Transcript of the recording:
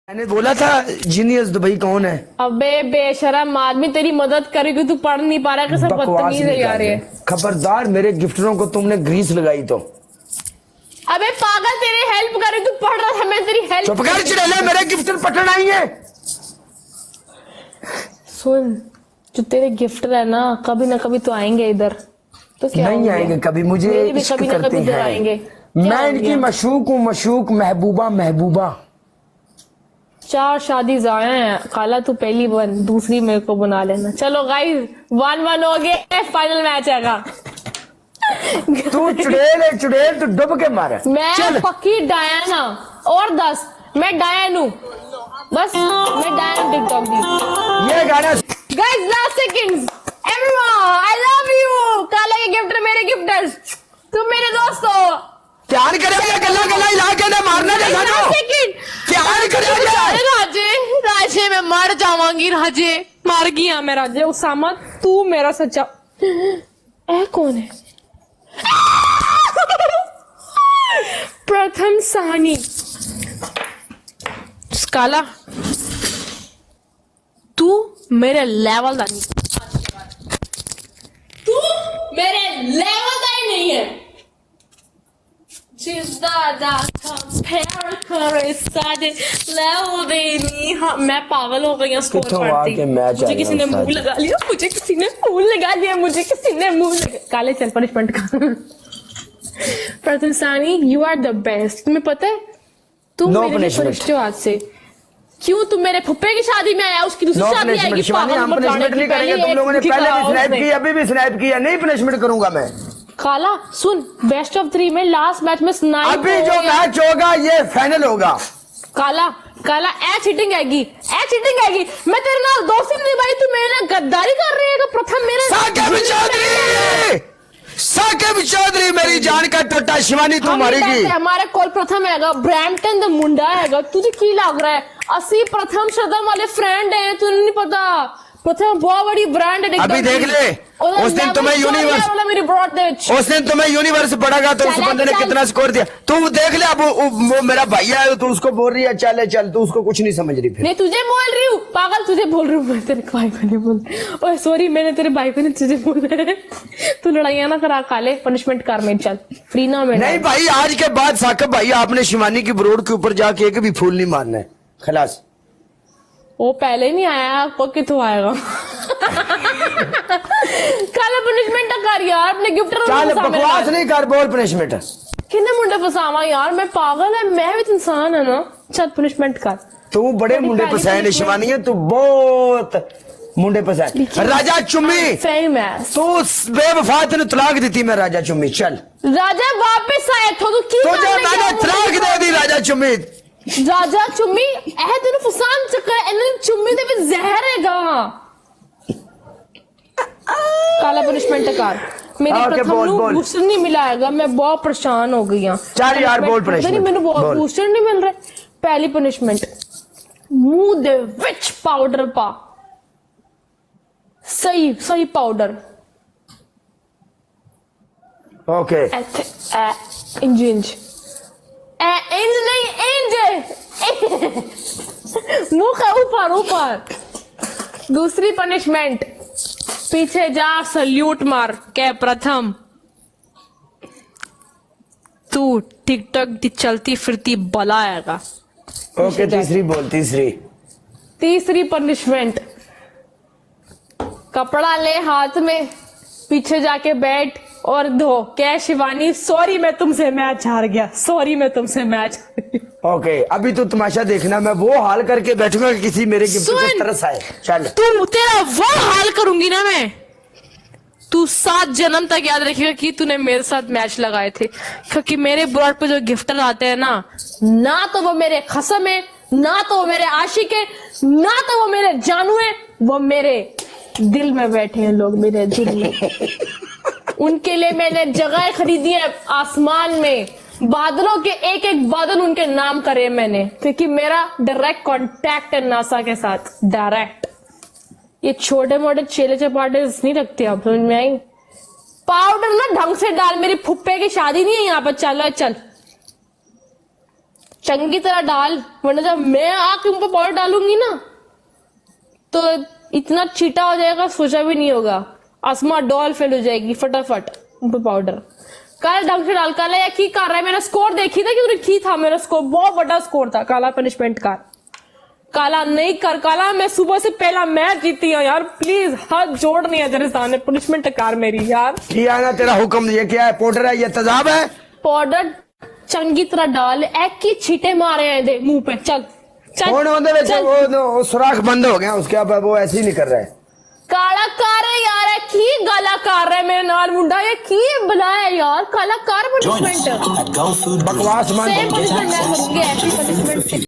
मैंने बोला था जीनियस दुबई कौन है। अबे बेशरम आदमी, तेरी मदद करेगी, तू पढ़ नहीं पा रहा, कैसे बदतमीज है यार ये। खबरदार मेरे गिफ्टरों को तुमने ग्रीस लगाई तो। अबे पागल, तेरी हेल्प करे, तू पढ़ रहा था, मैं तेरी हेल्प। चुप कर चिड़ैले, मेरे गिफ्टर पटन आई है। सुन, जो तेरे गिफ्टर है ना, कभी ना कभी तो आएंगे इधर। तो क्या नहीं आएंगे कभी, मुझे इश्क कभी ना करते कभी तो हैं। आएंगे। मैं इनकी मशूक हूँ, मशूक महबूबा महबूबा। 4 शादी जाया है। काला तू पहली बन, दूसरी मेरे को बना लेना। चलो गाइस 1-1 हो गया, फाइनल मैच है। तू चुड़ैल है, चुड़ैल तू डुब के मारे। मैं पक्की डायना और 10, मैं डायन हूँ, बस मैं डायन टिकटॉक दी। ये गाना guys last seconds, everyone I love you. काला के गिफ्टर मेरे गिफ्टर्स, तुम मेरे दोस्त हो। प्यार करेगा, गला गला हिला के ना मारना देखा तो। प्यार करेगा राजे, राजे मैं मर जाऊंगी। राजे मर गया मैं। राजे उसामा, तू मेरा सच्चा। ऐ कौन है? प्रथम सानी। काला तू मेरे लेवल का नहीं, तू मेरे लेवल का ही नहीं है। मैं पागल हो गई हूँ स्कोर पढ़ती। मुझे किसी ने मुंह लगा लिया, मुझे किसी ने मुंह लगा दिया, मुझे किसी ने मुंह लगा। काले चल पनिशमेंट का। प्रथम सानी, यू आर द बेस्ट। तुम्हें पता है तुम मेरे लिए फरिश्ते हो आज से। क्यों? तुम मेरे फुप्पे की शादी में आया, उसकी दूसरी शादी आएगी। हम पनिशमेंट नहीं करेंगे, तुम लोगों ने पहले भी स्नैप की, अभी भी स्नैप किया, नहीं पनिशमेंट करूंगा मैं। काला सुन, बेस्ट ऑफ 3 में लास्ट मैच में स्नाइप अभी जो मैच होगा ये फाइनल होगा। काला काला ए चीटिंग आएगी, ए चीटिंग आएगी। मैं तेरे नाल दोस्ती नहीं भाई, तू मेरे नाल गद्दारी कर रही है। प्रथम मेरे साकिब चौधरी मेरी जान का टोटा शिवानी तू मारेगी। हमारे कोल प्रथम हैगा, ब्रैम्पटन द मुंडा हैगा। तुझे की लग रहा है असि प्रथम शदम वाले फ्रेंड है, तुझे नहीं पता। प्रथम बहुत बड़ी ब्रांड है। अभी देख ले, उस दिन तुम्हें यूनिवर्स पड़ेगा तो उस बंदे ने कितना स्कोर दिया तू देख ले। अब वो मेरा भैया है, तू उसको बोल रही है चल चल, तू उसको कुछ नहीं समझ रही। फिर नहीं तुझे बोल रही हूँ पागल, तुझे बोल रही हूँ मैं, तेरे भाई को नहीं बोल। ओए सॉरी, मैंने तेरे भाई को नहीं, तुझे बोल रहे। तू लड़ाइयां ना करा काले, पनिशमेंट कर मेरी। चल फ्री ना मैं नहीं भाई, आज के बाद साकिब भाई आपने शिवानी की ब्रोड के ऊपर जाके एक भी फूल नहीं मारना है, खलास। वो पहले नहीं आया, आपको कितों आएगा। काला पनिशमेंट कर यार, अपने गिफ्टर चल बकवास नहीं कर, बोल पनिशमेंट। कितने मुंडे फसावा यार, मैं पागल है, मैं भी इंसान है ना। चल पनिशमेंट कर। तू बड़े मुंडे पसाए ने शिवानी है, तू बहुत मुंडे पसाए। राजा चुम्मी, तू बेवफा, तेने तलाक दी थी मैं राजा चुम्मी। चल राजा वापस आए तो मैंने तलाक दे दी राजा चुम्मी। राजा चुम्मी ਇਹ ਤੈਨੂੰ ਫਸਾਨ ਚੱਕਰ, ਇਹਨਾਂ ਚੁੰਮੀ ਦੇ ਵਿੱਚ ਜ਼ਹਿਰ ਹੈਗਾ। काला पनिशमेंट कर। मेरी प्रथम को बूस्टर नहीं मिला है, मैं बहुत परेशान हो गई हूँ। चल यार बोल पनिशमेंट। मैंने बूस्टर नहीं मिल रहा। पहली पनिशमेंट, मुंह दे विच पाउडर पा। सही सही पाउडर। ओके इंज इंज इंज नहीं, इंज मुंह का ऊपर ऊपर। दूसरी पनिशमेंट, पीछे जा सल्यूट मार के। प्रथम तू टिकटॉक की चलती फिरती बला आएगा। ओके तीसरी बोल, तीसरी पनिशमेंट, कपड़ा ले हाथ में, पीछे जाके बैठ और धो। क्या शिवानी, सॉरी मैं तुमसे मैच हार गया, सॉरी मैं तुमसे मैच। ओके अभी तो तमाशा देखना, मैं वो हाल करके बैठूंगा कि किसी मेरे गिफ्ट को तरस आए। चल तू तेरा वो हाल करूंगी ना मैं, तू 7 जन्म तक याद रखेगा कि तूने मेरे साथ मैच लगाए थे। क्योंकि मेरे बोर्ड पे जो गिफ्टर आते हैं ना तो वो मेरे खसम है, ना तो वो मेरे आशिक है, ना तो वो मेरे जानू है, वो मेरे दिल में बैठे हैं लोग, मेरे दिल में। उनके लिए मैंने जगह खरीदी है आसमान में, बादलों के एक एक बादल उनके नाम करे मैंने, क्योंकि मेरा डायरेक्ट कांटेक्ट है नासा के साथ, डायरेक्ट। ये छोटे मोटे चेले चपाटे नहीं रखते आप, समझ में आई? पाउडर ना ढंग से डाल, मेरी फुप्पे की शादी नहीं है यहाँ पर। चलो चल चंगी तरह डाल, वरना जब मैं आके उन पर पाउडर डालूंगी ना तो इतना छीटा हो जाएगा, सोचा भी नहीं होगा। आसमा डॉल फेल हो जाएगी फटाफट उन पर पाउडर। काला ढंग से डाल। काला या की कर रहा है? मेरा स्कोर देखी था कि की था मेरा स्कोर, बहुत बड़ा स्कोर था। काला पनिशमेंट कर। काला नहीं कर। काला मैं सुबह से पहला मैच जीती हूँ यार, प्लीज हाथ जोड़नी है तेरे सामने, पनिशमेंट कार मेरी यार। किया ना तेरा हुक्म। ये क्या है? पाउडर है? ये तेजाब है? पाउडर चंगी तरह डाल, एक ही छीटे मारे हैं दे मुंह पे। चल चल वो सुराख बंद हो गया उसके, अब वो ऐसे ही नहीं कर रहा है। काला कार है यार, की गला कार है मेरे नाल मुंडा, ये की बनाया यार। काला कार पनिशमेंट बकवास सेम पनिशमेंट मैं करूंगी, ऐसी पनिशमेंट